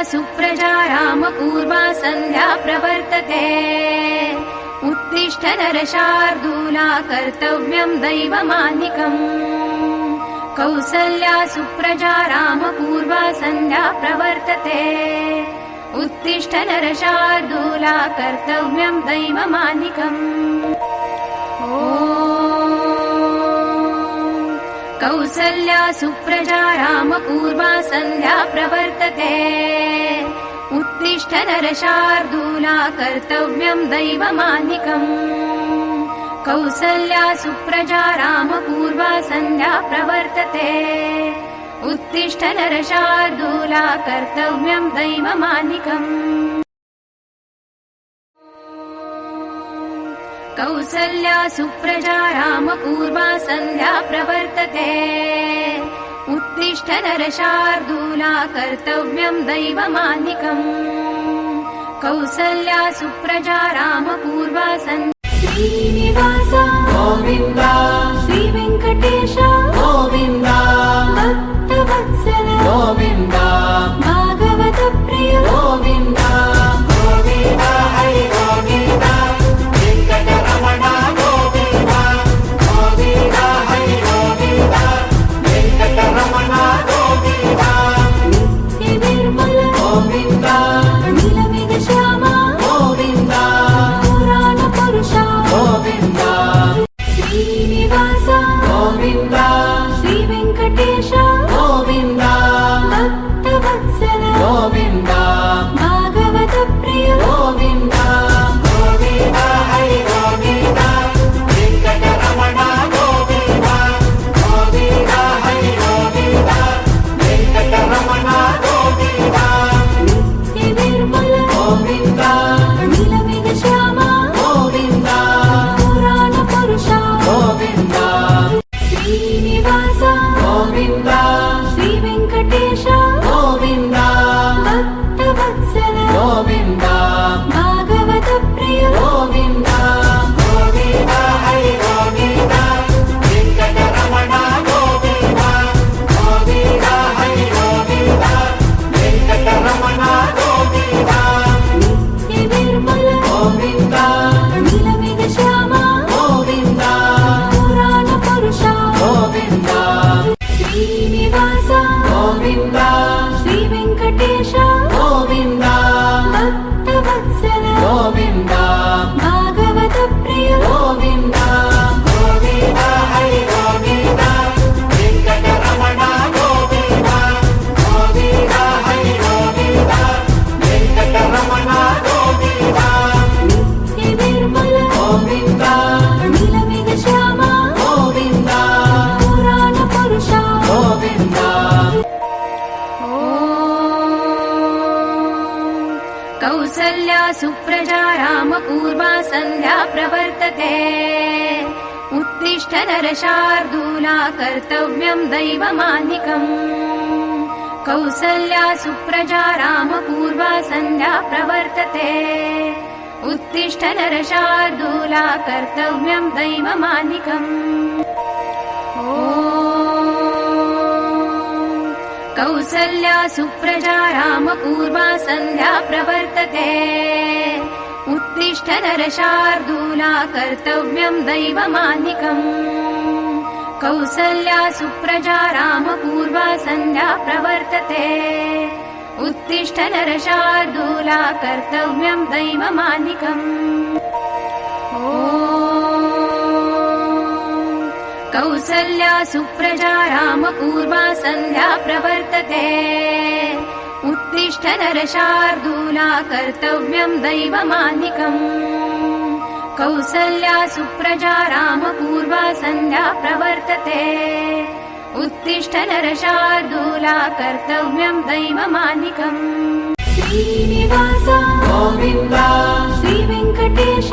सुप्रजा रामपूर्वा सन्ध्या प्रवर्तते उत्तिष्ठ नरशार्दूला कर्तव्यं दैवमान्निकम् कौसल्या सुप्रजा रामपूर्वा सन्ध्या प्रवर्तते उत्तिष्ठ नरशार्दूला कर्तव्यं दैवमान्निकम् कौसल्या सुप्रजा रामपूर्वा सन्ध्या प्रवर्तते उत्तिष्ठ नरशार्दूला कर्तव्यं दैवमान्निकम् कौसल्या सुप्रजा रामपूर्वा सन्ध्या प्रवर्तते उत्तिष्ठ नरशार्दूला कर्तव्यं दैवमान्निकम् कौसल्या सुप्रजा रामपूर्वा सन्ध्या प्रवर्तते उत्तिष्ठ नरशार्दूला कर्तव्यं दैवमान्निकम् कौसल्या सुप्रजा रामपूर्वा सन्ध्या श्रीनिवास गोविन्द श्रीवेङ्कटेश गोविन्द भक्तवत्सल गोविन्द भागवत प्रिय गोविन्द गोविन्द हरि गोविन्द वेङ्कटरमण गोविन्द गोविन्द हरि गोविन्द वेङ्कटरमण गोविन्द नित्य निर्मल गोविन्द नीलमेघ श्याम गोविन्द पुराण पुरुष गोविन्द श्रीनिवास गोविन्द श्रीवेङ्कटेश गोविन्द भक्तवत्सल गोविन्द भागवत प्रिय गोविन्द गोविन्द हरि गोविन्द वेङ्कटरमण गोविन्द गोविन्द हरि गोविन्द वेङ्कटरमण गोविन्द नित्य निर्मल गोविन्द नीलमेघ श्याम गोविन्द पुराण पुरुष गोविन्द श्रीनिवास गोविन्द श्रीवेङ्कटेश गोविन्द भक्तवत्सल गोविन्द भागवत प्रिय गोविन्द गोविन्द हरि गोविन्द वेङ्कटरमण गोविन्द गोविन्द हरि गोविन्द वेङ्कटरमण गोविन्द नित्य निर्मल गोविन्द नीलमेघ श्याम गोविन्द पुराण पुरुष गोविन्द श्रीनिवास गोविन्द श्रीवेङ्कटेश गोविन्द भक्तवत्सल गोविन्द भागवत प्रिय गोविन्द गोविन्द हरि गोविन्द वेङ्कटरमण गोविन्द गोविन्द हरि गोविन्द वेङ्कटरमण गोविन्द नित्य निर्मल गोविन्द नीलमेघ श्याम गोविन्द पुराण पुरुष गोविन्द कौसल्या सुप्रजा रामपूर्वा सन्ध्या प्रवर्तते उत्तिष्ठ नरशार्दूला कर्तव्यं दैवमान्निकम् कौसल्या सुप्रजा रामपूर्वा सन्ध्या प्रवर्तते उत्तिष्ठ नरशार्दूला कर्तव्यं दैवमान्निकम् कौसल्या सुप्रजा रामपूर्वा सन्ध्या प्रवर्तते उत्तिष्ठ नरशार्दूला कर्तव्यं दैवमान्निकम् कौसल्या सुप्रजा रामपूर्वा सन्ध्या प्रवर्तते उत्तिष्ठ नरशार्दूला कर्तव्यं दैवमान्निकम् कौसल्या सुप्रजा रामपूर्वा सन्ध्या प्रवर्तते उत्तिष्ठ नरशार्दूला कर्तव्यं दैवमान्निकम् कौसल्या सुप्रजा रामपूर्वा सन्ध्या प्रवर्तते उत्तिष्ठ नरशार्दूला कर्तव्यं दैवमान्निकम् श्रीनिवास गोविन्द श्रीवेङ्कटेश